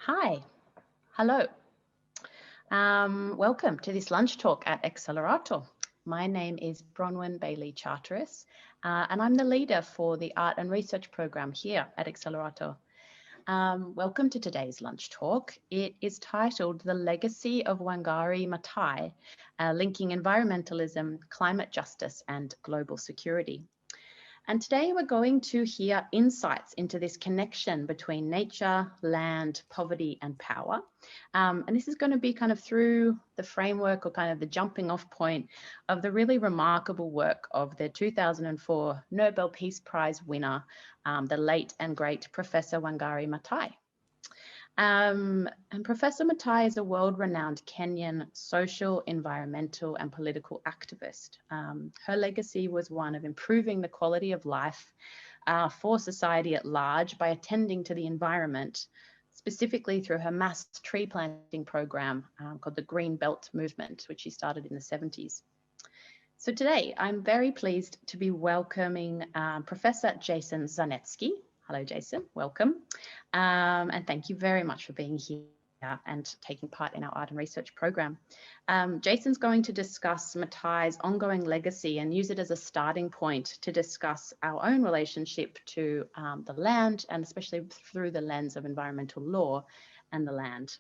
Hi, hello. Welcome to this lunch talk at Accelerator. My name is Bronwyn Bailey Charteris, and I'm the leader for the Art and Research program here at Accelerator. Welcome to today's lunch talk. It is titled The Legacy of Wangari Maathai, Linking Environmentalism, Climate Justice and Global Security. And today we're going to hear insights into this connection between nature, land, poverty and power. And this is going to be kind of through the framework or kind of the jumping off point of the really remarkable work of the 2004 Nobel Peace Prize winner, the late and great Professor Wangari Maathai. And Professor Maathai is a world-renowned Kenyan social, environmental and political activist. Her legacy was one of improving the quality of life for society at large by attending to the environment, specifically through her mass tree planting program called the Green Belt Movement, which she started in the 70s. So today, I'm very pleased to be welcoming Professor Jason Czarnezki. Hello, Jason, welcome. And thank you very much for being here and taking part in our art and research program. Jason's going to discuss Maathai's ongoing legacy and use it as a starting point to discuss our own relationship to the land, and especially through the lens of environmental law and the land.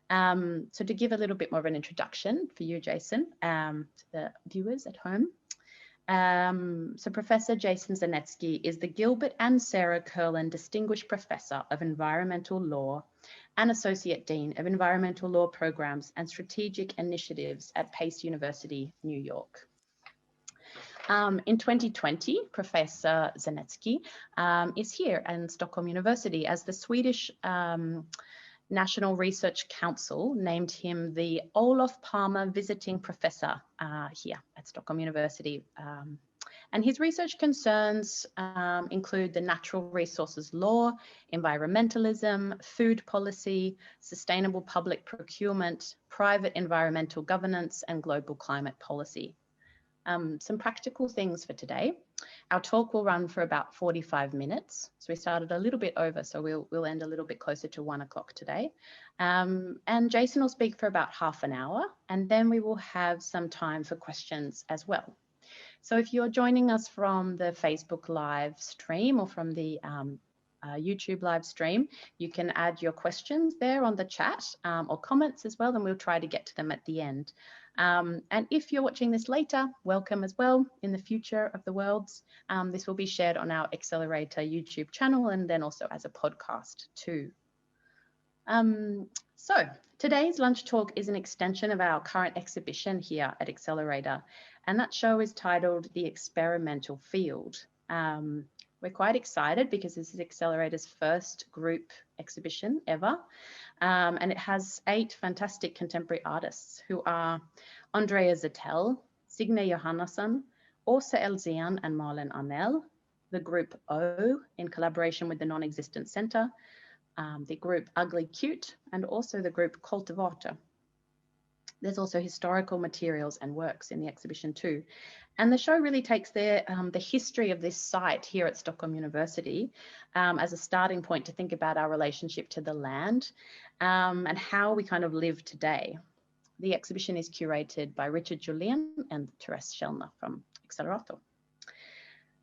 So to give a little bit more of an introduction for you, Jason, to the viewers at home. So Professor Jason Czarnezki is the Gilbert and Sarah Kerlin Distinguished Professor of Environmental Law and Associate Dean of Environmental Law Programs and Strategic Initiatives at Pace University, New York. In 2020, Professor Czarnezki is here at Stockholm University as the Swedish National Research Council named him the Olof Palme Visiting Professor here at Stockholm University. And his research concerns include the natural resources law, environmentalism, food policy, sustainable public procurement, private environmental governance, and global climate policy. Some practical things for today. Our talk will run for about 45 minutes. So we started a little bit over, so we'll end a little bit closer to 1 o'clock today. And Jason will speak for about half an hour, and then we will have some time for questions as well. So if you're joining us from the Facebook live stream or from the YouTube live stream, you can add your questions there on the chat or comments as well, and we'll try to get to them at the end. And if you're watching this later, welcome as well. In the future of the worlds, this will be shared on our Accelerator YouTube channel and then also as a podcast too. So today's lunch talk is an extension of our current exhibition here at Accelerator, and that show is titled The Experimental Field. We're quite excited because this is Accelerator's first group exhibition ever. And it has 8 fantastic contemporary artists who are Andrea Zettel, Signe Johannesson, Åsa Elzian and Malin Arnell, the group O in collaboration with the Non-Existent Center, the group Ugly Cute, and also the group Cultivator. There's also historical materials and works in the exhibition too. And the show really takes the history of this site here at Stockholm University as a starting point to think about our relationship to the land and how we kind of live today. The exhibition is curated by Richard Julian and Therese Schellner from Accelerator.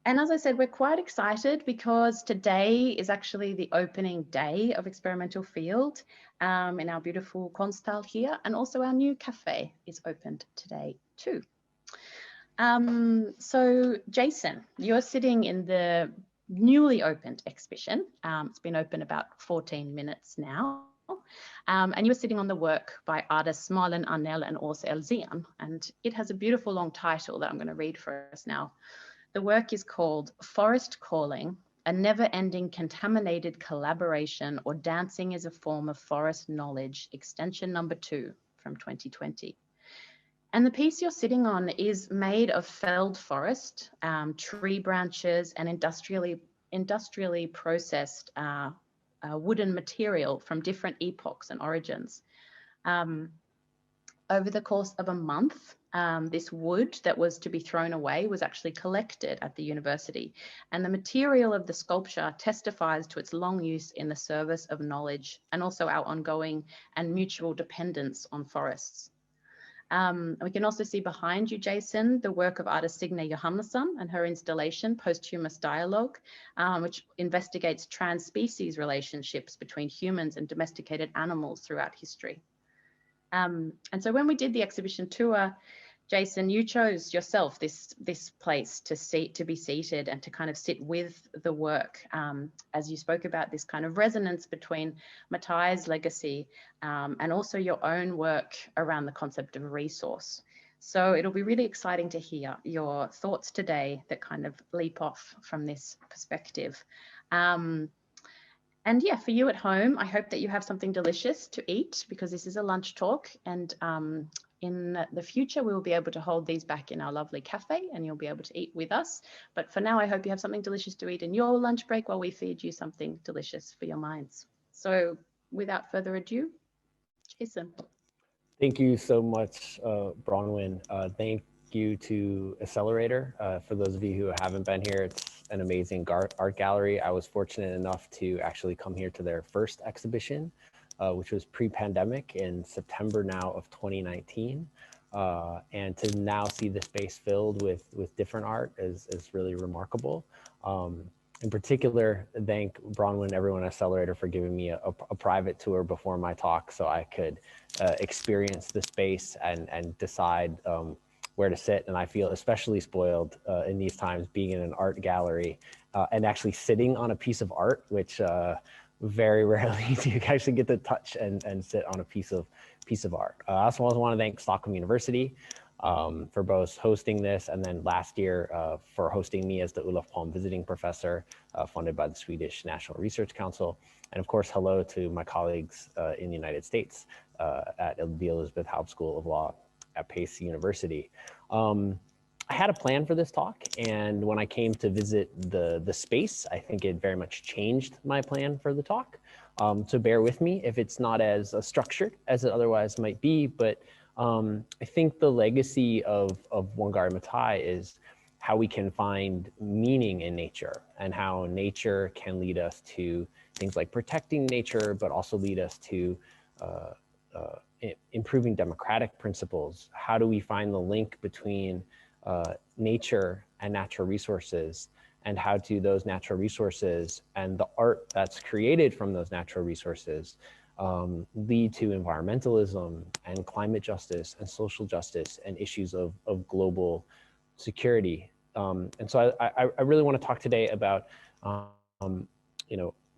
And as I said, we're quite excited because today is actually the opening day of Experimental Field in our beautiful Konsthall here, and also our new cafe is opened today too. So Jason, you're sitting in the newly opened exhibition. It's been open about 14 minutes now. And you're sitting on the work by artists Malin Arnell and Åsa Elzian, and it has a beautiful long title that I'm going to read for us now. The work is called Forest Calling, a never-ending contaminated collaboration or dancing as a form of forest knowledge, extension number 2 from 2020. And the piece you're sitting on is made of felled forest, tree branches and industrially processed wooden material from different epochs and origins. Over the course of a month, this wood that was to be thrown away was actually collected at the university, and the material of the sculpture testifies to its long use in the service of knowledge and also our ongoing and mutual dependence on forests. We can also see behind you, Jason, the work of artist Signe Johannesson and her installation, Posthumous Dialogue, which investigates trans-species relationships between humans and domesticated animals throughout history. And so when we did the exhibition tour, Jason, you chose yourself this place to be seated and to kind of sit with the work, as you spoke about this kind of resonance between Maathai's legacy and also your own work around the concept of resource. So it'll be really exciting to hear your thoughts today that kind of leap off from this perspective. And yeah, for you at home, I hope that you have something delicious to eat, because this is a lunch talk, and in the future, we will be able to hold these back in our lovely cafe and you'll be able to eat with us. But for now, I hope you have something delicious to eat in your lunch break while we feed you something delicious for your minds. So without further ado, Jason. Thank you so much, Bronwyn. Thank you to Accelerator. For those of you who haven't been here, it's an amazing art gallery. I was fortunate enough to actually come here to their first exhibition, which was pre-pandemic in September now of 2019. And to now see the space filled with different art is really remarkable. In particular, thank Bronwyn and everyone at Accelerator for giving me a private tour before my talk so I could experience the space and decide where to sit. And I feel especially spoiled in these times being in an art gallery and actually sitting on a piece of art, which very rarely do you actually get to touch and sit on a piece of art. I also want to thank Stockholm University for both hosting this and then last year for hosting me as the Olof Palme Visiting Professor funded by the Swedish National Research Council. And of course, hello to my colleagues in the United States at the Elisabeth Haub School of Law at Pace University. I had a plan for this talk, and when I came to visit the space, I think it very much changed my plan for the talk. So bear with me if it's not as structured as it otherwise might be, but I think the legacy of Wangari Maathai is how we can find meaning in nature and how nature can lead us to things like protecting nature, but also lead us to improving democratic principles. How do we find the link between nature and natural resources, and how do those natural resources and the art that's created from those natural resources lead to environmentalism and climate justice and social justice and issues of global security. And so I really want to talk today about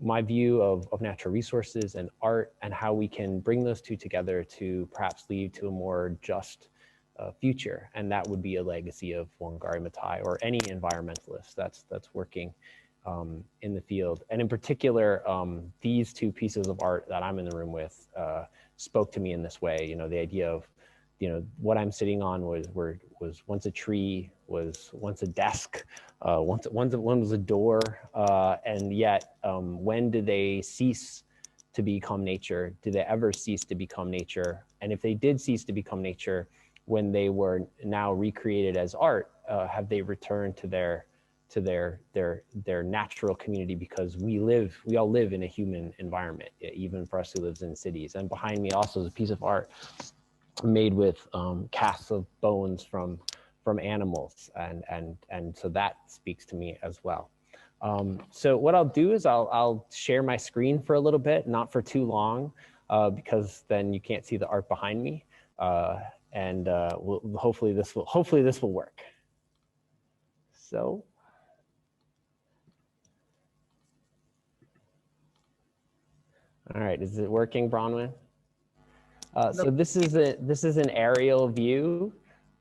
my view of natural resources and art and how we can bring those two together to perhaps lead to a more just future. And that would be a legacy of Wangari Maathai or any environmentalist that's working in the field. And in particular, these two pieces of art that I'm in the room with spoke to me in this way. The idea of, what I'm sitting on was once a tree, was once a desk, one was a door, and yet when do they cease to become nature? Do they ever cease to become nature? And if they did cease to become nature, when they were now recreated as art, have they returned to their natural community? Because we all live in a human environment, even for us who lives in cities. And behind me also is a piece of art made with casts of bones from animals, and so that speaks to me as well. So what I'll do is I'll share my screen for a little bit, not for too long, because then you can't see the art behind me, and hopefully this will work. So. All right, is it working, Bronwyn? So this is an aerial view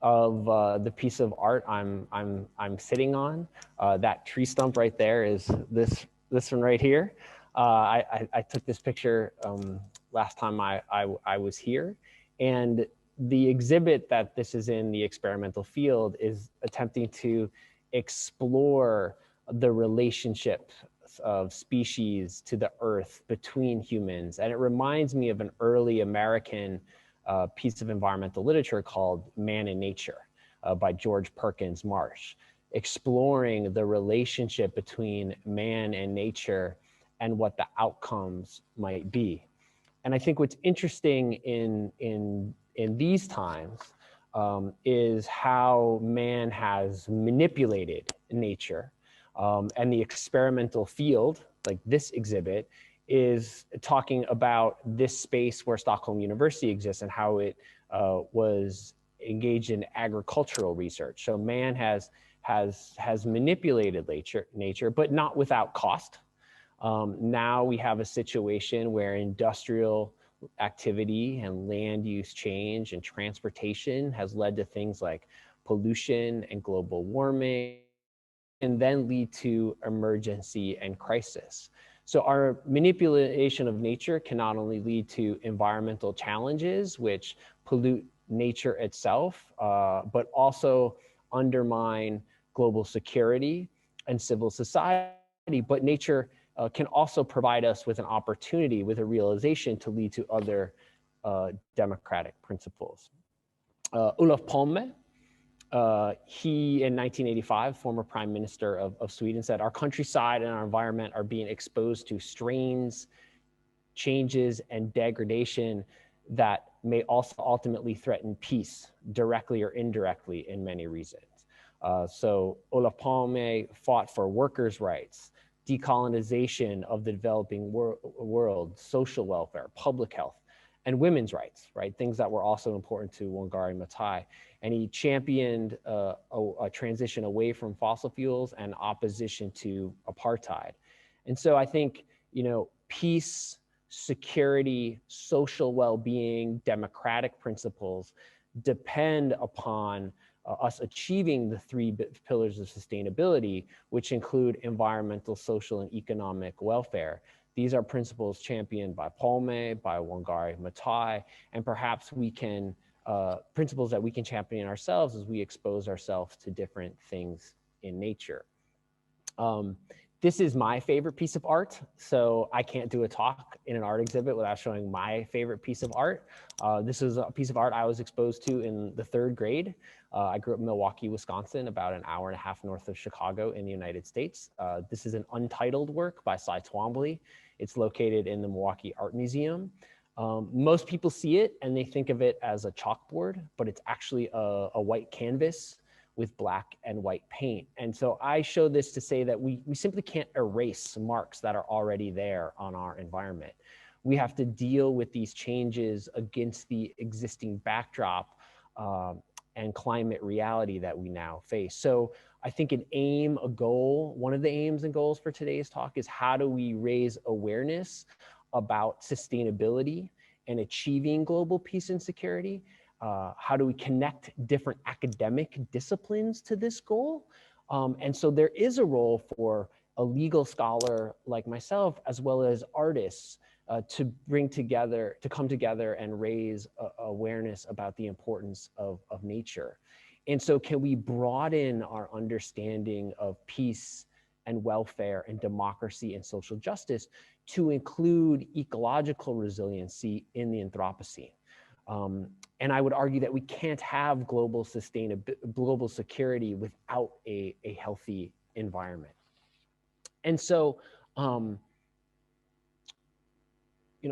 of the piece of art I'm sitting on. That tree stump right there is this one right here. I took this picture last time I was here, and the exhibit that this is in, the experimental field, is attempting to explore the relationship of species to the earth between humans. And it reminds me of an early American piece of environmental literature called Man and Nature by George Perkins Marsh, exploring the relationship between man and nature and what the outcomes might be. And I think what's interesting in these times is how man has manipulated nature, and the experimental field, like this exhibit, is talking about this space where Stockholm University exists and how it was engaged in agricultural research. So man has manipulated nature, but not without cost. Now we have a situation where industrial activity and land use change and transportation has led to things like pollution and global warming, and then lead to emergency and crisis. So our manipulation of nature can not only lead to environmental challenges, which pollute nature itself, but also undermine global security and civil society. But nature can also provide us with an opportunity, with a realization to lead to other democratic principles. Olof Palme, he in 1985, former prime minister of Sweden, said, "Our countryside and our environment are being exposed to strains, changes, and degradation that may also ultimately threaten peace, directly or indirectly, in many reasons." So Olof Palme fought for workers' rights, decolonization of the developing world, social welfare, public health, and women's rights, right? Things that were also important to Wangari Maathai. And he championed a transition away from fossil fuels and opposition to apartheid. And so I think, peace, security, social well-being, democratic principles depend upon us achieving the three pillars of sustainability, which include environmental, social, and economic welfare. These are principles championed by Palme, by Wangari Maathai, and perhaps we can, principles that we can champion ourselves as we expose ourselves to different things in nature. This is my favorite piece of art, so I can't do a talk in an art exhibit without showing my favorite piece of art. This is a piece of art I was exposed to in the 3rd grade. I grew up in Milwaukee, Wisconsin, about an hour and a half north of Chicago in the United States. This is an untitled work by Cy Twombly. It's located in the Milwaukee Art Museum. Most people see it and they think of it as a chalkboard, but it's actually a white canvas with black and white paint. And so I show this to say that we simply can't erase marks that are already there on our environment. We have to deal with these changes against the existing backdrop and climate reality that we now face. So I think an aim, a goal, one of the aims and goals for today's talk is how do we raise awareness about sustainability and achieving global peace and security? How do we connect different academic disciplines to this goal? And so there is a role for a legal scholar like myself, as well as artists, to come together and raise awareness about the importance of nature. And so can we broaden our understanding of peace and welfare and democracy and social justice to include ecological resiliency in the Anthropocene? And I would argue that we can't have global security without a healthy environment. And so,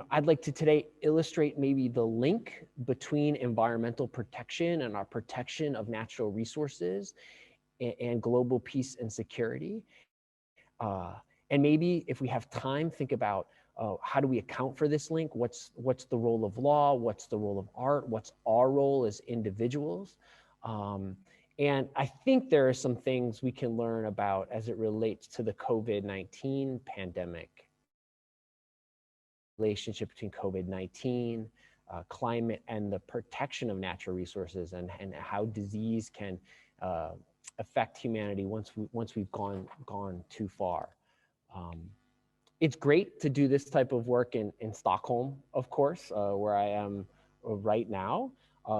I'd like to today illustrate maybe the link between environmental protection and our protection of natural resources and global peace and security. And maybe if we have time, think about how do we account for this link? What's the role of law? What's the role of art? What's our role as individuals? And I think there are some things we can learn about as it relates to the COVID-19 pandemic. Relationship between COVID-19, climate, and the protection of natural resources, and how disease can affect humanity once we've gone too far. It's great to do this type of work in Stockholm, of course, where I am right now.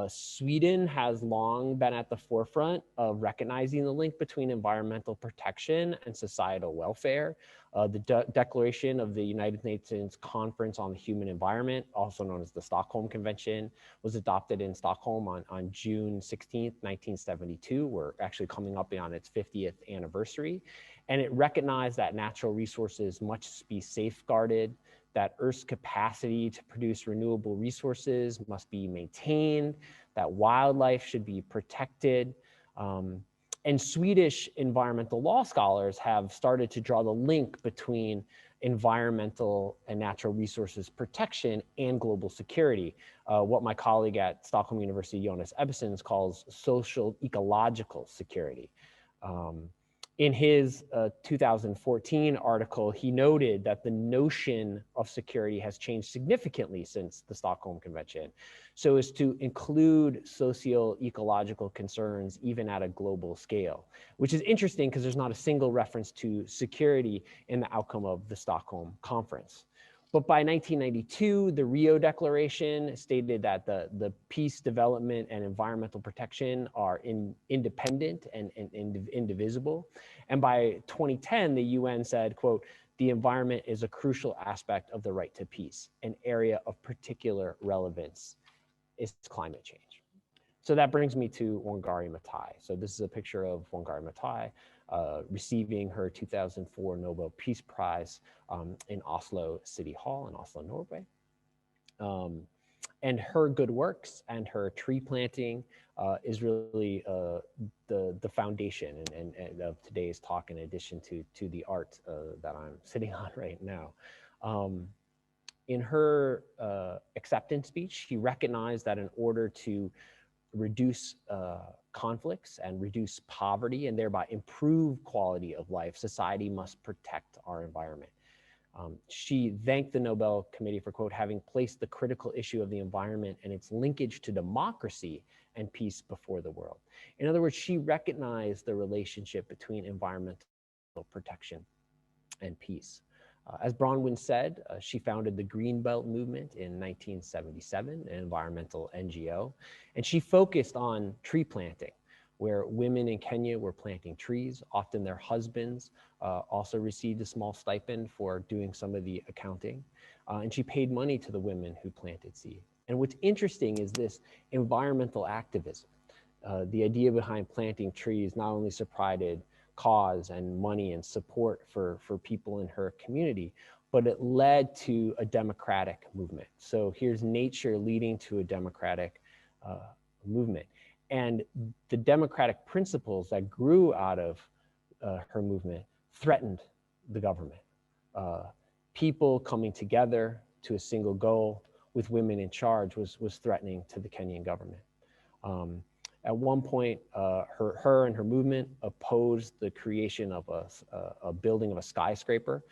Sweden has long been at the forefront of recognizing the link between environmental protection and societal welfare. The Declaration of the United Nations Conference on the Human Environment, also known as the Stockholm Convention, was adopted in Stockholm on June 16th, 1972. We're actually coming up on its 50th anniversary. And it recognized that natural resources must be safeguarded, that Earth's capacity to produce renewable resources must be maintained, that wildlife should be protected. And Swedish environmental law scholars have started to draw the link between environmental and natural resources protection and global security, what my colleague at Stockholm University, Jonas Ebbesens, calls social ecological security. In his 2014 article, he noted that the notion of security has changed significantly since the Stockholm Convention, so as to include socio-ecological concerns even at a global scale, which is interesting because there's not a single reference to security in the outcome of the Stockholm Conference. But by 1992, the Rio Declaration stated that the peace, development, and environmental protection are independent and indivisible. And by 2010, the UN said, quote, "The environment is a crucial aspect of the right to peace. An area of particular relevance is climate change." So that brings me to Wangari Maathai. So this is a picture of Wangari Maathai receiving her 2004 Nobel Peace Prize in Oslo City Hall in Oslo, Norway. And her good works and her tree planting is really the foundation and of today's talk, in addition to the art that I'm sitting on right now. In her acceptance speech, she recognized that in order to reduce conflicts and reduce poverty and thereby improve quality of life, society must protect our environment. She thanked the Nobel Committee for, quote, "having placed the critical issue of the environment and its linkage to democracy and peace before the world." In other words, she recognized the relationship between environmental protection and peace. As Bronwyn said, she founded the Green Belt movement in 1977, an environmental NGO, and she focused on tree planting, where women in Kenya were planting trees. Often their husbands also received a small stipend for doing some of the accounting, and she paid money to the women who planted seed. And what's interesting is this environmental activism. The idea behind planting trees not only supported cause and money and support for people in her community, but it led to a democratic movement. So here's nature leading to a democratic movement. And the democratic principles that grew out of her movement threatened the government. People coming together to a single goal with women in charge was threatening to the Kenyan government. At one point, her and her movement opposed the creation of a building of a skyscraper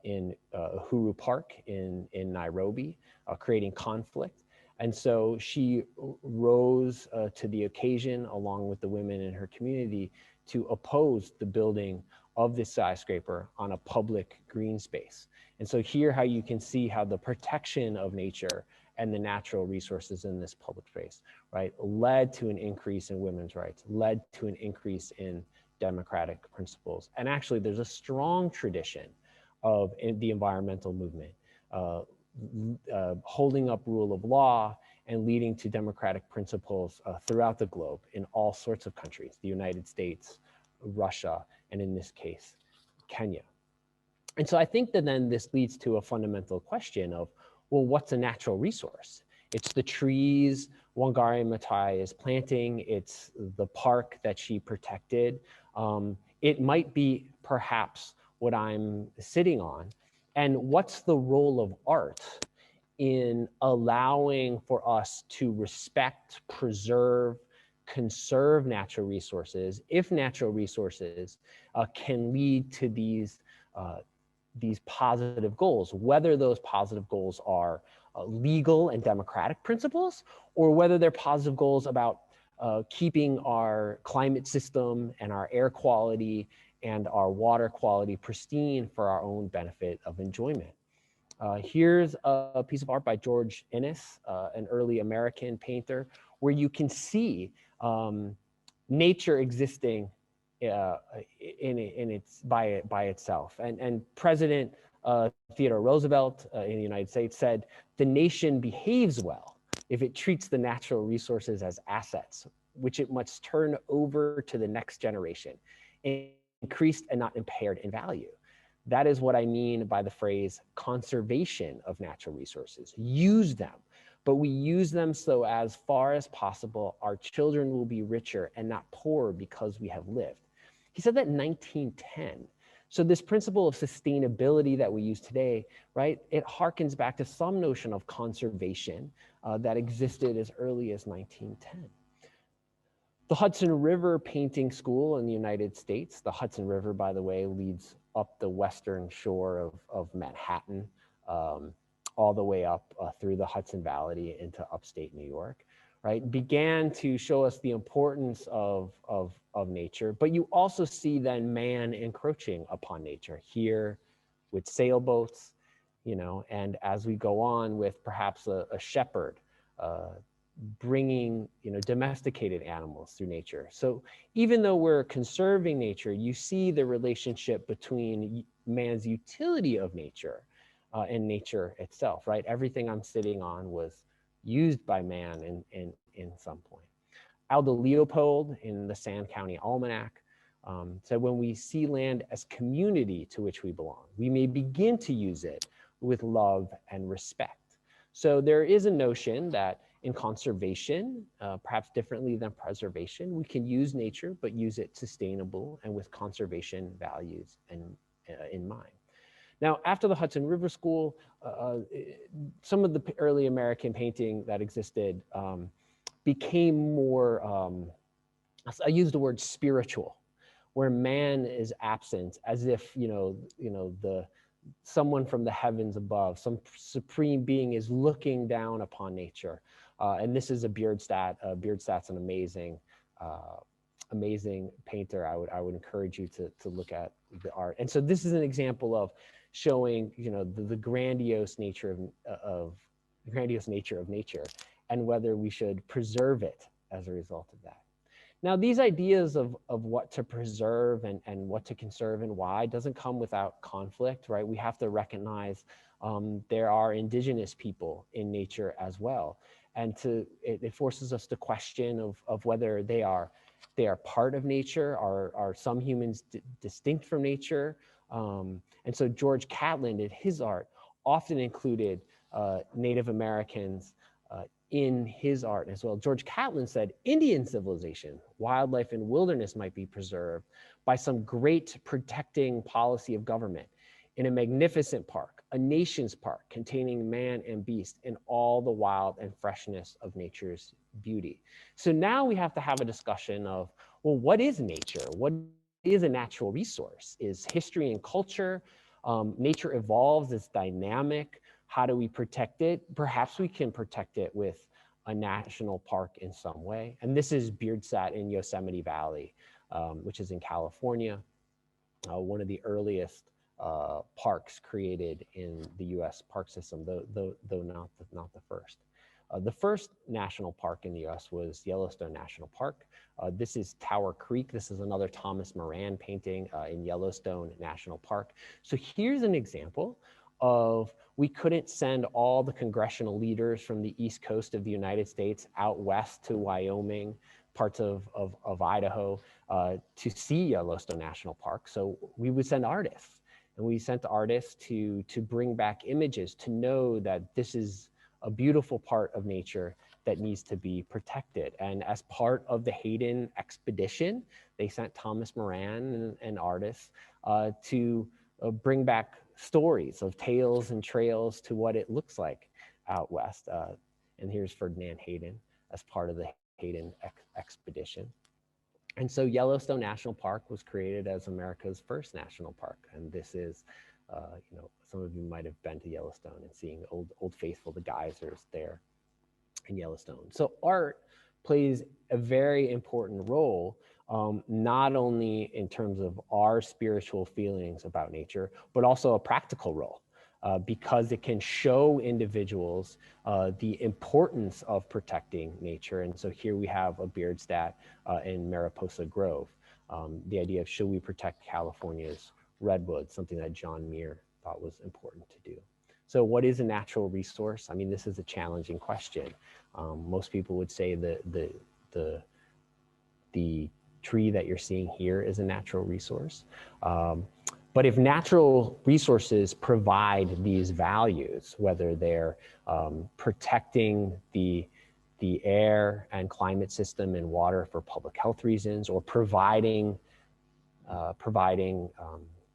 in Uhuru Park in Nairobi, creating conflict. And so she rose to the occasion along with the women in her community to oppose the building of this skyscraper on a public green space. And so here how you can see how the protection of nature and the natural resources in this public space, right, led to an increase in women's rights, led to an increase in democratic principles. And actually there's a strong tradition of the environmental movement, holding up rule of law and leading to democratic principles throughout the globe in all sorts of countries, the United States, Russia, and in this case, Kenya. And so I think that then this leads to a fundamental question of, well, what's a natural resource? It's the trees Wangari Maathai is planting. It's the park that she protected. It might be perhaps what I'm sitting on. And what's the role of art in allowing for us to respect, preserve, conserve natural resources, if natural resources can lead to these positive goals, whether those positive goals are legal and democratic principles, or whether they're positive goals about keeping our climate system and our air quality and our water quality pristine for our own benefit of enjoyment. Here's a piece of art by George Inness, an early American painter, where you can see nature existing by itself. And President Theodore Roosevelt in the United States said, "The nation behaves well if it treats the natural resources as assets, which it must turn over to the next generation, increased and not impaired in value." That is what I mean by the phrase conservation of natural resources. Use them, but we use them so as far as possible, our children will be richer and not poorer because we have lived. He said that in 1910. So this principle of sustainability that we use today, right, it harkens back to some notion of conservation that existed as early as 1910. The Hudson River Painting School in the United States, the Hudson River, by the way, leads up the western shore of Manhattan, all the way up through the Hudson Valley into upstate New York, right? Began to show us the importance of nature, but you also see then man encroaching upon nature here with sailboats, you know, and as we go on with perhaps a shepherd, bringing, you know, domesticated animals through nature. So even though we're conserving nature, you see the relationship between man's utility of nature and nature itself, right? Everything I'm sitting on was used by man in some point. Aldo Leopold in the Sand County Almanac said, when we see land as community to which we belong, we may begin to use it with love and respect. So there is a notion that in conservation, perhaps differently than preservation, we can use nature, but use it sustainable and with conservation values in mind. Now, after the Hudson River School, some of the early American painting that existed became more, I use the word spiritual, where man is absent, as if, someone from the heavens above, some supreme being is looking down upon nature. And this is a Bierstadt. Bierstadt's an amazing painter. I would encourage you to look at the art. And so this is an example of showing, the grandiose nature of nature, and whether we should preserve it as a result of that. Now, these ideas of what to preserve and what to conserve and why doesn't come without conflict, right? We have to recognize there are indigenous people in nature as well. And it forces us to question of whether they are part of nature. Are some humans distinct from nature? And so George Catlin, in his art, often included Native Americans in his art as well. George Catlin said, Indian civilization, wildlife and wilderness might be preserved by some great protecting policy of government in a magnificent park, a nation's park containing man and beast in all the wild and freshness of nature's beauty. So now we have to have a discussion of, well, what is nature? What is a natural resource? Is history and culture? Nature evolves, it's dynamic. How do we protect it? Perhaps we can protect it with a national park in some way. And this is Bierstadt in Yosemite Valley, which is in California, one of the earliest parks created in the US park system, though not the first. The first national park in the US was Yellowstone National Park. This is Tower Creek. This is another Thomas Moran painting in Yellowstone National Park. So here's an example of, we couldn't send all the congressional leaders from the East Coast of the United States out west to Wyoming, parts of Idaho, to see Yellowstone National Park. So we would send artists, and we sent artists to bring back images, to know that this is a beautiful part of nature that needs to be protected. And as part of the Hayden expedition, they sent Thomas Moran and artists to bring back stories of tales and trails to what it looks like out west. And here's Ferdinand Hayden as part of the Hayden expedition. And so Yellowstone National Park was created as America's first national park. And this is, some of you might have been to Yellowstone and seeing Old Faithful, the geysers there in Yellowstone. So art plays a very important role, not only in terms of our spiritual feelings about nature, but also a practical role. because it can show individuals the importance of protecting nature. And so here we have a Beardstat in Mariposa Grove. The idea of should we protect California's redwoods, something that John Muir thought was important to do. So what is a natural resource? I mean, this is a challenging question. Most people would say the tree that you're seeing here is a natural resource. But if natural resources provide these values, whether they're protecting the air and climate system and water for public health reasons, or providing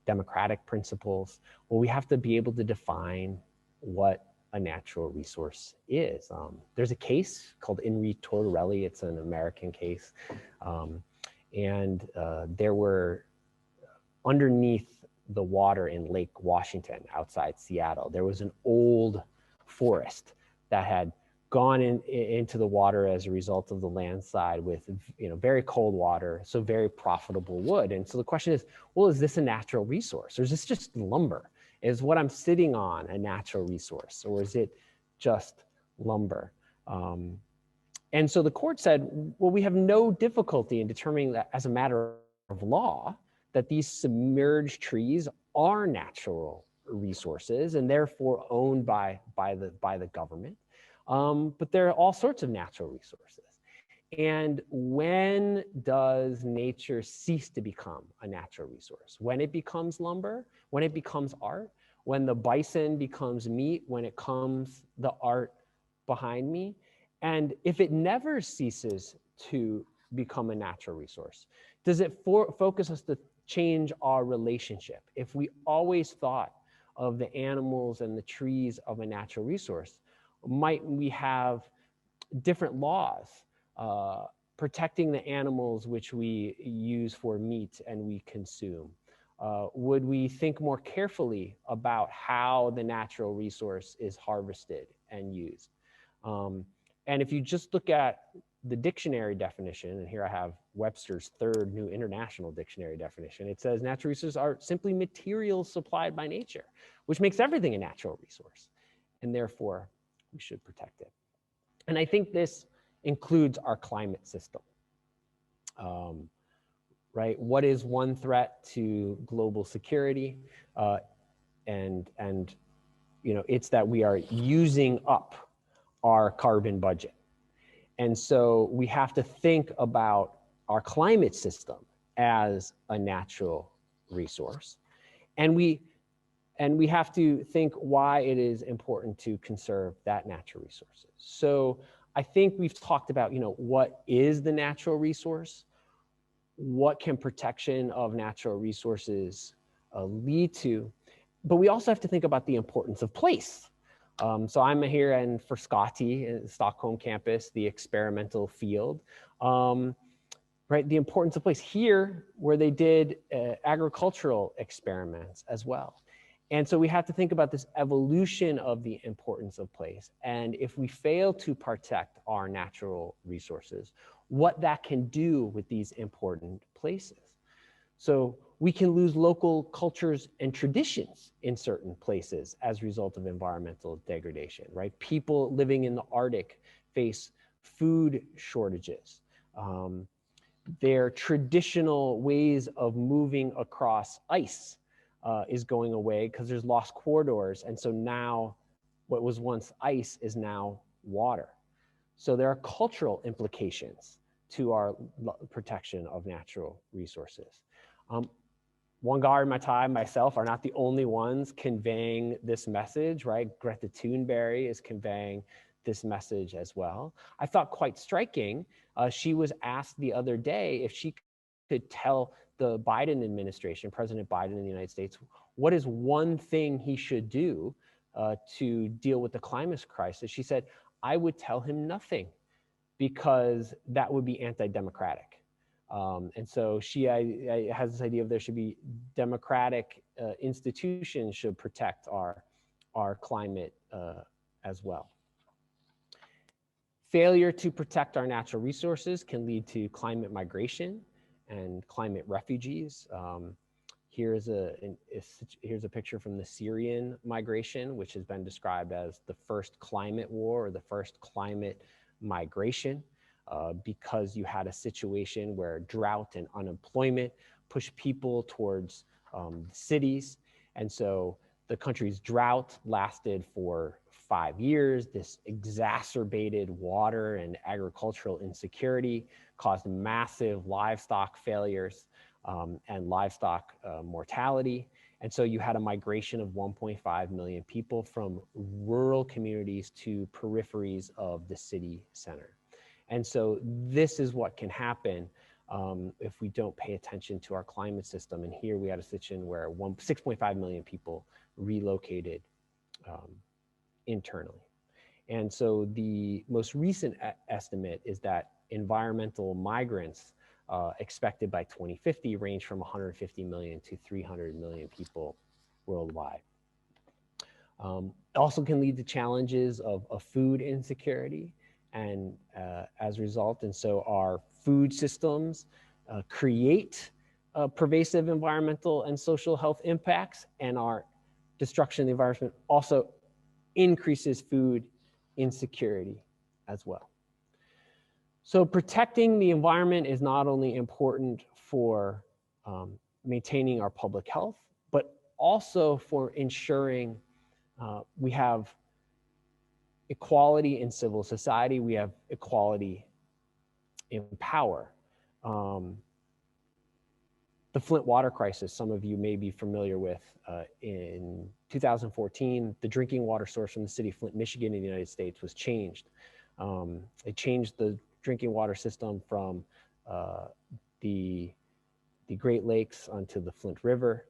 democratic principles, well, we have to be able to define what a natural resource is. There's a case called Enritorelli. It's an American case. There were, underneath the water in Lake Washington outside Seattle, there was an old forest that had gone into the water as a result of the landslide with, very cold water, so very profitable wood. And so the question is, well, is this a natural resource, or is this just lumber? Is what I'm sitting on a natural resource, or is it just lumber? And so the court said, well, we have no difficulty in determining that as a matter of law, that these submerged trees are natural resources and therefore owned by the government. But there are all sorts of natural resources. And when does nature cease to become a natural resource? When it becomes lumber, when it becomes art, when the bison becomes meat, when it comes the art behind me. And if it never ceases to become a natural resource, does it focus us to change our relationship? If we always thought of the animals and the trees of a natural resource, might we have different laws protecting the animals which we use for meat and we consume? Would we think more carefully about how the natural resource is harvested and used? And if you just look at the dictionary definition, and here I have Webster's third New International Dictionary definition, it says natural resources are simply materials supplied by nature, which makes everything a natural resource, and therefore we should protect it. And I think this includes our climate system, right? What is one threat to global security? It's that we are using up our carbon budget. And so we have to think about our climate system as a natural resource. And we have to think why it is important to conserve that natural resources. So I think we've talked about, what is the natural resource? What can protection of natural resources lead to? But we also have to think about the importance of place. So I'm here for Scotty, in the Stockholm campus, the experimental field, right? The importance of place here, where they did agricultural experiments as well. And so we have to think about this evolution of the importance of place. And if we fail to protect our natural resources, what that can do with these important places. So we can lose local cultures and traditions in certain places as a result of environmental degradation, right? People living in the Arctic face food shortages. Their traditional ways of moving across ice is going away because there's lost corridors. And so now what was once ice is now water. So there are cultural implications to our protection of natural resources. Wangari Maathai, myself, are not the only ones conveying this message, right? Greta Thunberg is conveying this message as well. I thought quite striking, she was asked the other day if she could tell the Biden administration, President Biden in the United States, what is one thing he should do to deal with the climate crisis. She said, I would tell him nothing because that would be anti-democratic. And so she has this idea of there should be democratic institutions should protect our climate as well. Failure to protect our natural resources can lead to climate migration and climate refugees. Here's a picture from the Syrian migration, which has been described as the first climate war or the first climate migration, because you had a situation where drought and unemployment pushed people towards cities. And so the country's drought lasted for 5 years. This exacerbated water and agricultural insecurity, caused massive livestock failures and livestock mortality. And so you had a migration of 1.5 million people from rural communities to peripheries of the city center. And so this is what can happen if we don't pay attention to our climate system. And here we had a situation where 6.5 million people relocated internally. And so the most recent estimate is that environmental migrants expected by 2050 range from 150 million to 300 million people worldwide. Also can lead to challenges of food insecurity and as a result. And so our food systems create pervasive environmental and social health impacts, and our destruction of the environment also increases food insecurity as well. So protecting the environment is not only important for maintaining our public health, but also for ensuring we have equality in civil society, we have equality in power. The Flint water crisis, some of you may be familiar with, in 2014, the drinking water source from the city of Flint, Michigan in the United States was changed. It changed the drinking water system from the Great Lakes onto the Flint River.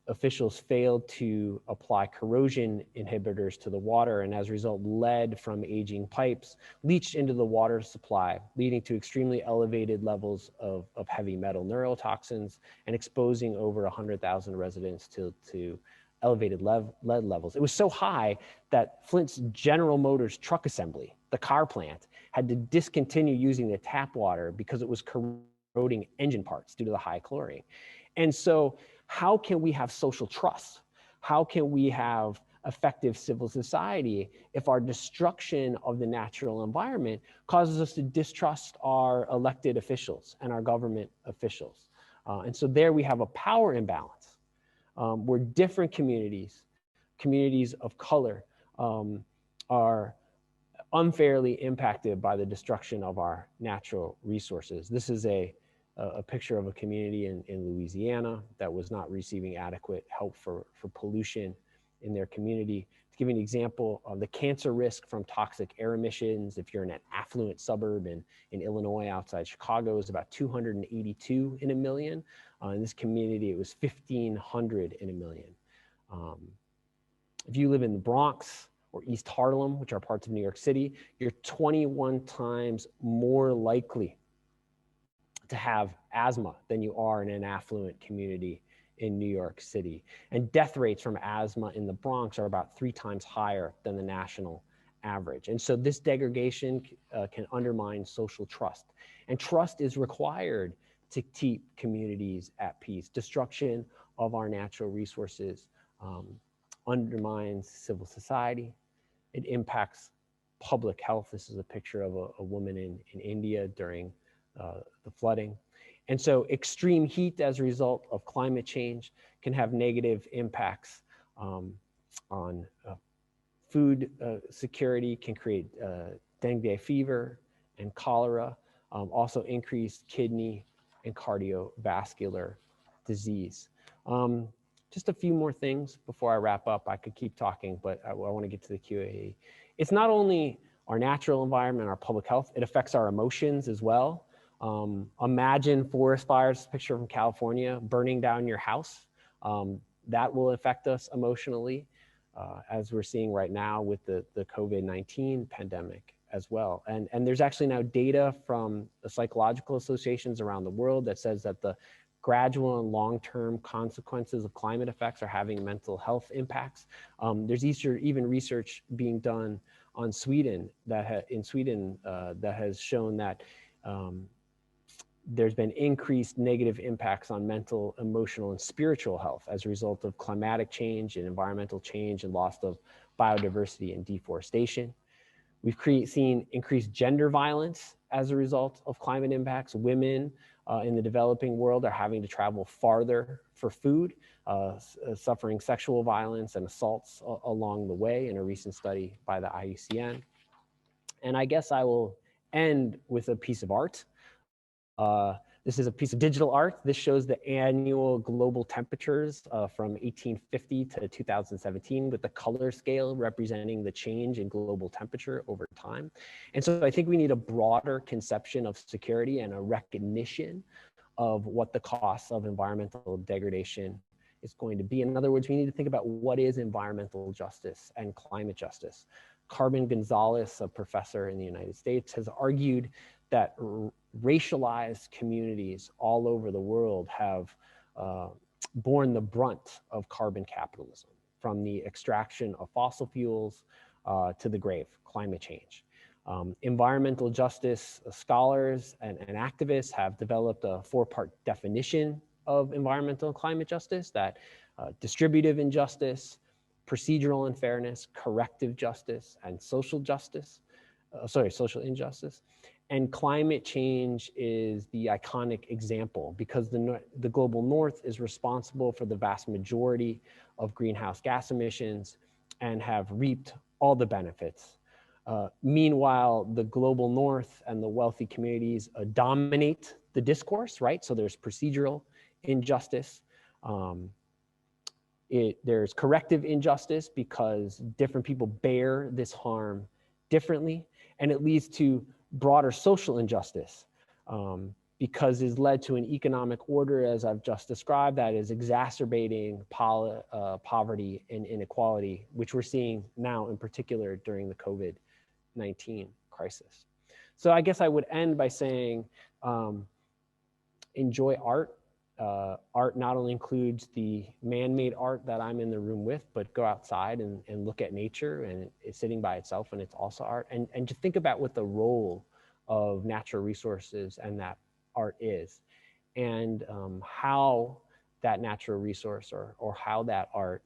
Officials failed to apply corrosion inhibitors to the water, and as a result, lead from aging pipes leached into the water supply, leading to extremely elevated levels of heavy metal neurotoxins and exposing over 100,000 residents to elevated lead levels. It was so high that Flint's General Motors truck assembly, the car plant, had to discontinue using the tap water because it was corroding engine parts due to the high chlorine. And so how can we have social trust? How can we have effective civil society if our destruction of the natural environment causes us to distrust our elected officials and our government officials? And so there we have a power imbalance where different communities of color are unfairly impacted by the destruction of our natural resources. This is a picture of a community in Louisiana that was not receiving adequate help for pollution in their community. To give you an example of the cancer risk from toxic air emissions, if you're in an affluent suburb in Illinois outside Chicago, is about 282 in a million. In this community, it was 1,500 in a million. If you live in the Bronx or East Harlem, which are parts of New York City, you're 21 times more likely to have asthma than you are in an affluent community in New York City. And death rates from asthma in the Bronx are about 3 times higher than the national average. And so this degradation can undermine social trust. And trust is required to keep communities at peace. Destruction of our natural resources undermines civil society. It impacts public health. This is a picture of a woman in India during the flooding. And so extreme heat as a result of climate change can have negative impacts on food security, can create dengue fever and cholera, also increased kidney and cardiovascular disease. Just a few more things before I wrap up. I could keep talking, but I want to get to the Q&A. It's not only our natural environment, our public health, it affects our emotions as well. Imagine forest fires, picture from California, burning down your house. That will affect us emotionally, as we're seeing right now with the COVID-19 pandemic as well. And there's actually now data from the psychological associations around the world that says that the gradual and long-term consequences of climate effects are having mental health impacts. There's even research being done on Sweden that has shown that there's been increased negative impacts on mental, emotional, and spiritual health as a result of climatic change and environmental change and loss of biodiversity and deforestation. We've seen increased gender violence as a result of climate impacts. Women in the developing world are having to travel farther for food, suffering sexual violence and assaults along the way in a recent study by the IUCN. And I guess I will end with a piece of art. This is a piece of digital art. This shows the annual global temperatures from 1850 to 2017 with the color scale representing the change in global temperature over time. And so I think we need a broader conception of security and a recognition of what the costs of environmental degradation is going to be. In other words, we need to think about what is environmental justice and climate justice. Carmen Gonzalez, a professor in the United States, has argued that racialized communities all over the world have borne the brunt of carbon capitalism, from the extraction of fossil fuels to the grave, climate change. Environmental justice scholars and activists have developed a four-part definition of environmental and climate justice: that distributive injustice, procedural unfairness, corrective justice, and social justice. Social injustice. And climate change is the iconic example because the global north is responsible for the vast majority of greenhouse gas emissions and have reaped all the benefits. Meanwhile, the global north and the wealthy communities dominate the discourse, right? So there's procedural injustice. There's corrective injustice because different people bear this harm differently, and it leads to broader social injustice because it's led to an economic order, as I've just described, that is exacerbating poverty and inequality, which we're seeing now in particular during the COVID-19 crisis. So I guess I would end by saying, enjoy art. Art not only includes the man-made art that I'm in the room with, but go outside and look at nature, and it's sitting by itself, and it's also art. And to think about what the role of natural resources and that art is, and how that natural resource or how that art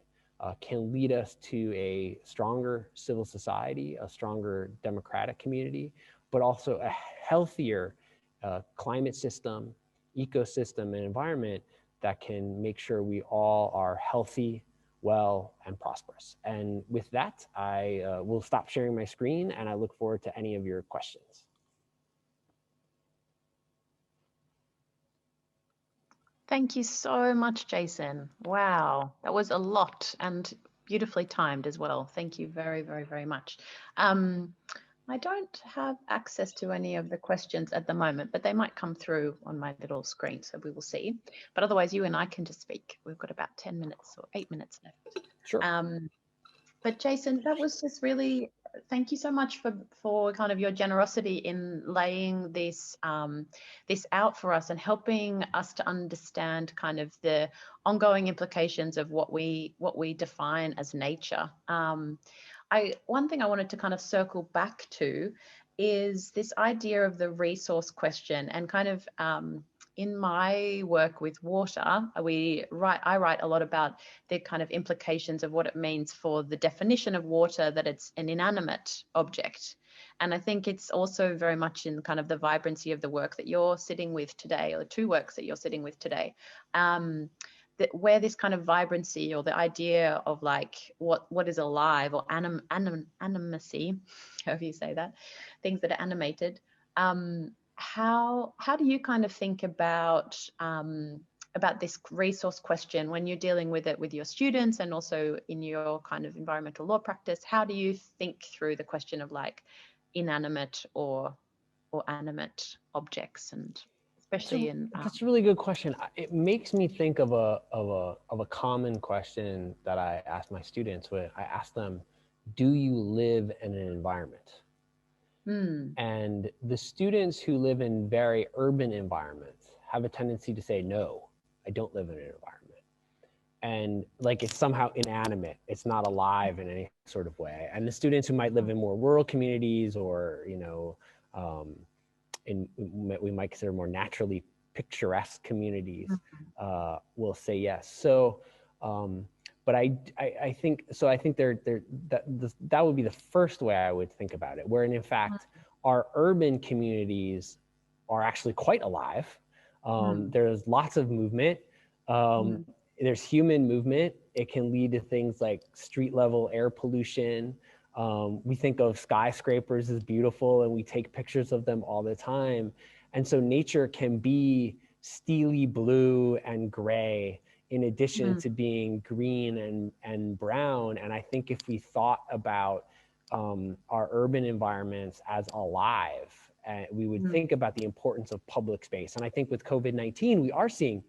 can lead us to a stronger civil society, a stronger democratic community, but also a healthier climate system, ecosystem, and environment that can make sure we all are healthy, well, and prosperous. And with that, I will stop sharing my screen, and I look forward to any of your questions. Thank you so much, Jason. Wow, that was a lot and beautifully timed as well. Thank you very, very, very much. I don't have access to any of the questions at the moment, but they might come through on my little screen, so we will see. But otherwise, you and I can just speak. We've got about 10 minutes or 8 minutes left. Sure. But Jason, that was just really, thank you so much for kind of your generosity in laying this this out for us and helping us to understand kind of the ongoing implications of what we define as nature. One thing I wanted to kind of circle back to is this idea of the resource question, and kind of in my work with water, I write a lot about the kind of implications of what it means for the definition of water, that it's an inanimate object. And I think it's also very much in kind of the vibrancy of the work that you're sitting with today, or the two works that you're sitting with today. Where this kind of vibrancy, or the idea of like what is alive, or animacy, however you say that, things that are animated, how do you kind of think about this resource question when you're dealing with it with your students and also in your kind of environmental law practice? How do you think through the question of like inanimate or animate objects, and especially that's a really good question. It makes me think of a common question that I ask my students when I ask them, do you live in an environment? And the students who live in very urban environments have a tendency to say, no, I don't live in an environment. And like it's somehow inanimate, it's not alive in any sort of way. And the students who might live in more rural communities, or we might consider more naturally picturesque communities will say yes. So, but I think so. I think that would be the first way I would think about it. Where in fact, our urban communities are actually quite alive. There's lots of movement. There's human movement. It can lead to things like street level air pollution. We think of skyscrapers as beautiful and we take pictures of them all the time. And so nature can be steely blue and gray in addition to being green and brown. And I think if we thought about our urban environments as alive, we would think about the importance of public space. And I think with COVID-19, we're saying,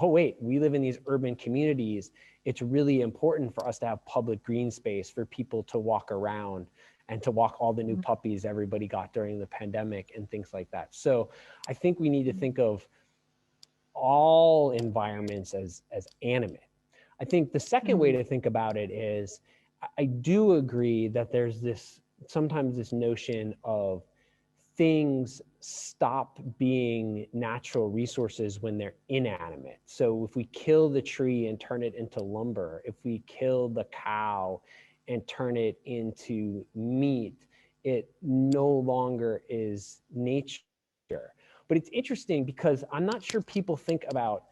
oh wait, we live in these urban communities. It's really important for us to have public green space for people to walk around and to walk all the new puppies everybody got during the pandemic and things like that. So I think we need to think of all environments as animate. I think the second way to think about it is, I do agree that there's sometimes this notion of things stop being natural resources when they're inanimate. So if we kill the tree and turn it into lumber, if we kill the cow and turn it into meat, it no longer is nature. But it's interesting because I'm not sure people think about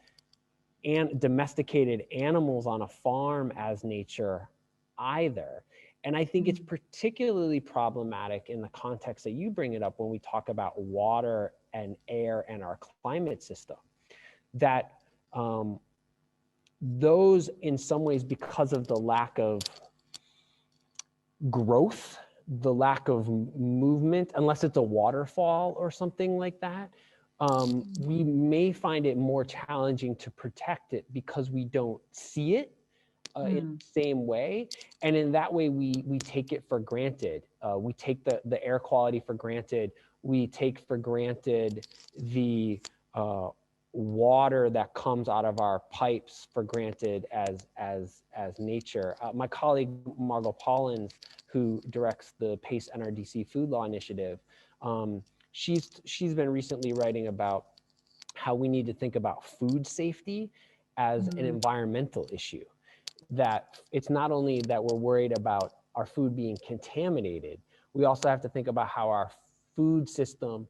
domesticated animals on a farm as nature either. And I think it's particularly problematic in the context that you bring it up when we talk about water and air and our climate system, that those in some ways, because of the lack of growth, the lack of movement, unless it's a waterfall or something like that, we may find it more challenging to protect it because we don't see it in the same way. And in that way, we take it for granted. We take the air quality for granted. We take for granted the water that comes out of our pipes for granted as nature. My colleague, Margot Pollins, who directs the PACE NRDC Food Law Initiative, she's been recently writing about how we need to think about food safety as an environmental issue. That it's not only that we're worried about our food being contaminated, we also have to think about how our food system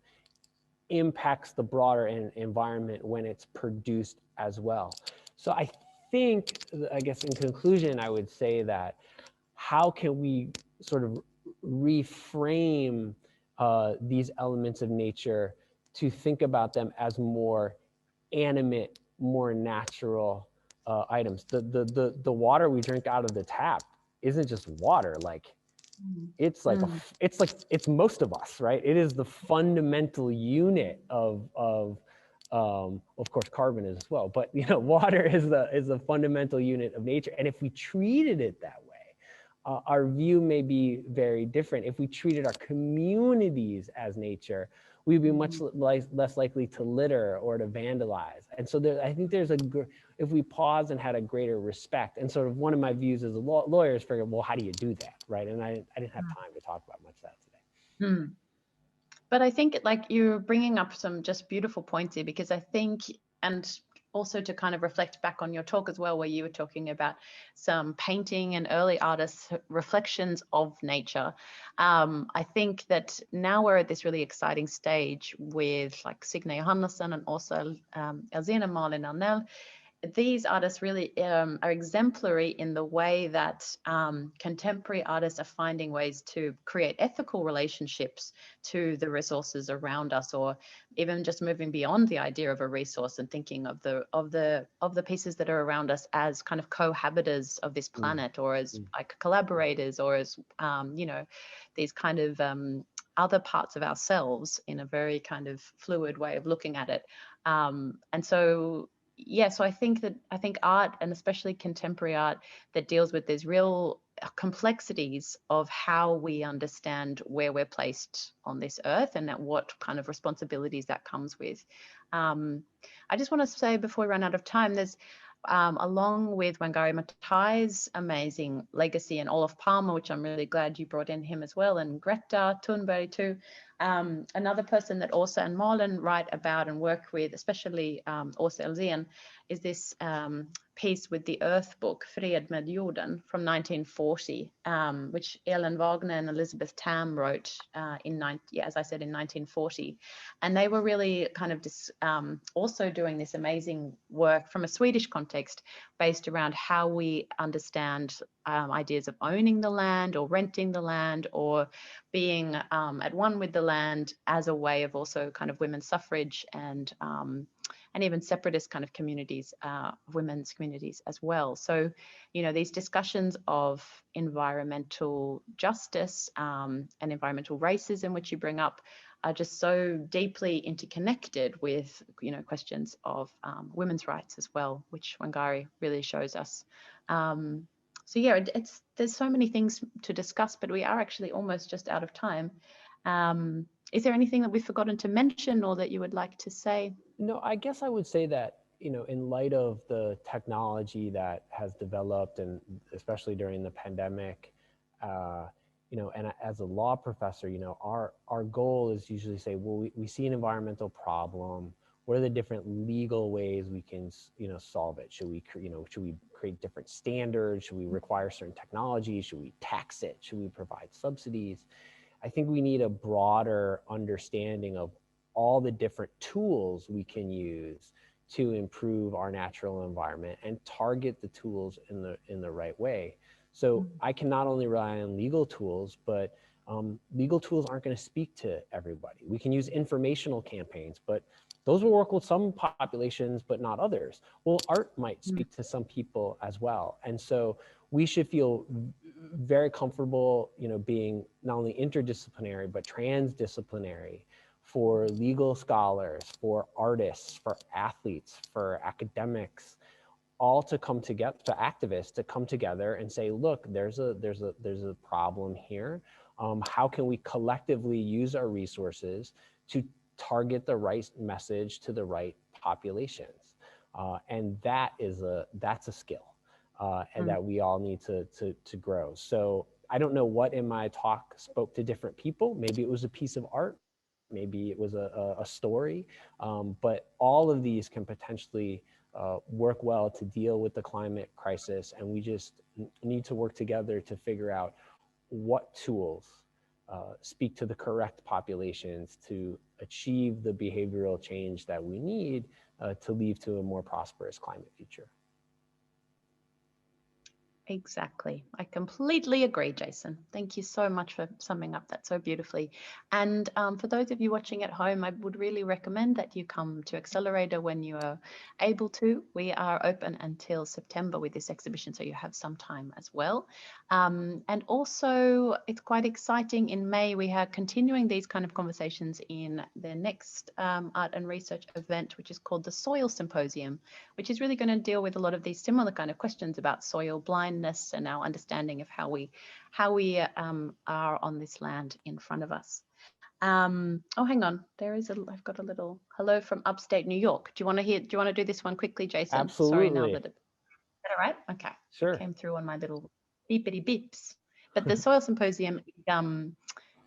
impacts the broader environment when it's produced as well. So I think, I guess in conclusion, I would say that how can we sort of reframe these elements of nature to think about them as more animate, more natural items. The water we drink out of the tap isn't just water. Like it's like it's most of us, right? It is the fundamental unit of course carbon is as well, but you know, water is the fundamental unit of nature. And if we treated it that way, our view may be very different. If we treated our communities as nature, we'd be much less likely to litter or to vandalize. And so I think if we pause and had a greater respect, and sort of one of my views as a lawyer is figure, well, how do you do that, right? And I didn't have time to talk about much of that today. But I think like you're bringing up some just beautiful points here, because I think, and also to kind of reflect back on your talk as well, where you were talking about some painting and early artists' reflections of nature. I think that now we're at this really exciting stage with like Signe Johannesson and also Elsina Malin Arnell. These artists really are exemplary in the way that contemporary artists are finding ways to create ethical relationships to the resources around us, or even just moving beyond the idea of a resource and thinking of the pieces that are around us as kind of cohabitors of this planet, or as like collaborators, or as you know, these kind of other parts of ourselves in a very kind of fluid way of looking at it. And so yeah, so I think art, and especially contemporary art that deals with these real complexities of how we understand where we're placed on this earth and at what kind of responsibilities that comes with. I just want to say before we run out of time, there's along with Wangari Maathai's amazing legacy and Olof Palme, which I'm really glad you brought in him as well, and Greta Thunberg too. Another person that Åsa and Malin write about and work with, especially Åsa Elzén, is this piece with the Earth book, Fred med jorden, from 1940, which Ellen Wagner and Elizabeth Tam wrote as I said, in 1940. And they were really kind of also doing this amazing work from a Swedish context based around how we understand ideas of owning the land or renting the land or being at one with the land as a way of also kind of women's suffrage and even separatist kind of communities, women's communities as well. So, these discussions of environmental justice and environmental racism, which you bring up, are just so deeply interconnected with, questions of women's rights as well, which Wangari really shows us. So yeah, there's so many things to discuss, but we are actually almost just out of time. Is there anything that we've forgotten to mention or that you would like to say? No, I guess I would say that, in light of the technology that has developed, and especially during the pandemic, and as a law professor, our goal is usually say, well, we see an environmental problem. What are the different legal ways we can, solve it? Should we create different standards? Should we require certain technology? Should we tax it? Should we provide subsidies? I think we need a broader understanding of all the different tools we can use to improve our natural environment and target the tools in the right way. So I can not only rely on legal tools, but legal tools aren't going to speak to everybody. We can use informational campaigns, but those will work with some populations, but not others. Well, art might speak to some people as well. And so we should feel very comfortable, being not only interdisciplinary, but transdisciplinary for legal scholars, for artists, for athletes, for academics, all to come together, to activists to come together and say, look, there's a problem here. How can we collectively use our resources to target the right message to the right populations? And that's a skill, and that we all need to grow. So I don't know what in my talk spoke to different people. Maybe it was a piece of art, maybe it was a story, but all of these can potentially work well to deal with the climate crisis. And we just need to work together to figure out what tools speak to the correct populations to achieve the behavioral change that we need to lead to a more prosperous climate future. Exactly. I completely agree, Jason. Thank you so much for summing up that so beautifully. And for those of you watching at home, I would really recommend that you come to Accelerator when you are able to. We are open until September with this exhibition, so you have some time as well. And also, it's quite exciting. In May, we are continuing these kind of conversations in the next art and research event, which is called the Soil Symposium, which is really going to deal with a lot of these similar kind of questions about soil blindness and our understanding of how we are on this land in front of us. Oh, hang on. I've got a little hello from upstate New York. Do you want to do this one quickly, Jason? Absolutely. Sorry, now that is that all right? Okay. Sure. It came through on my little beepity beeps. But the Soil Symposium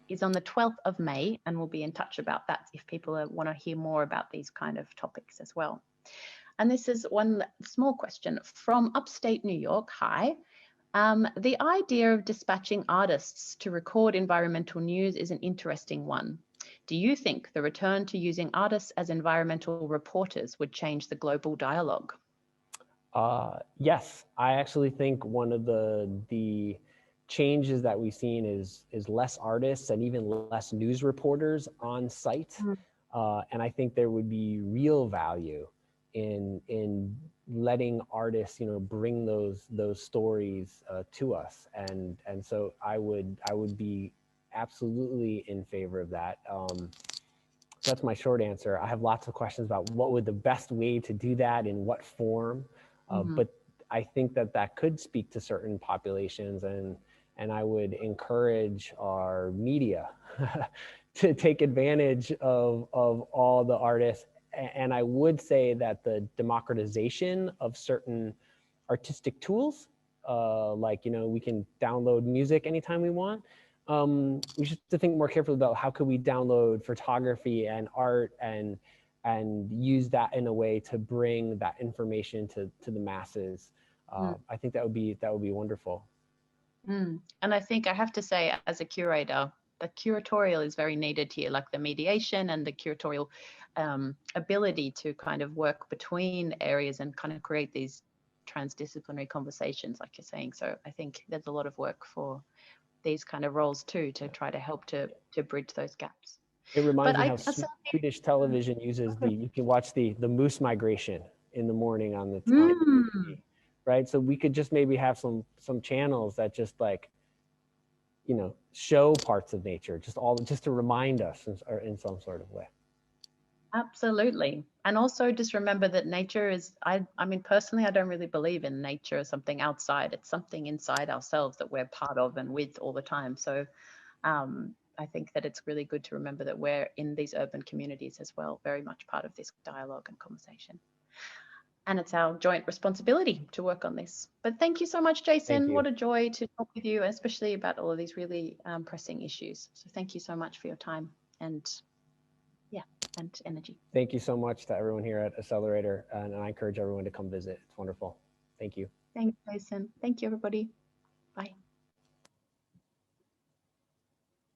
is on the 12th of May, and we'll be in touch about that if people want to hear more about these kind of topics as well. And this is one small question from upstate New York. Hi. The idea of dispatching artists to record environmental news is an interesting one. Do you think the return to using artists as environmental reporters would change the global dialogue? Yes, I actually think one of the changes that we've seen is less artists and even less news reporters on site. And I think there would be real value in letting artists, bring those stories to us, and so I would be absolutely in favor of that. So that's my short answer. I have lots of questions about what would the best way to do that, in what form, but I think that could speak to certain populations, and I would encourage our media to take advantage of all the artists. And I would say that the democratization of certain artistic tools, like, we can download music anytime we want, we should have to think more carefully about how could we download photography and art and use that in a way to bring that information to the masses. I think that would be wonderful. And I think I have to say, as a curator, the curatorial is very needed here, like the mediation and the curatorial ability to kind of work between areas and kind of create these transdisciplinary conversations, like you're saying. So I think there's a lot of work for these kind of roles too, to try to help to bridge those gaps. It reminds me how Swedish television uses you can watch the moose migration in the morning on the TV, right? So we could just maybe have some channels that just like, you know, show parts of nature, just to remind us in some sort of way. Absolutely. And also just remember that nature is, I mean, personally, I don't really believe in nature as something outside. It's something inside ourselves that we're part of and with all the time. So I think that it's really good to remember that we're in these urban communities as well, very much part of this dialogue and conversation. And it's our joint responsibility to work on this. But thank you so much, Jason. What a joy to talk with you, especially about all of these really pressing issues. So thank you so much for your time and energy. Thank you so much to everyone here at Accelerator, and I encourage everyone to come visit. It's wonderful. Thank you. Thanks, Jason. Thank you, everybody. Bye.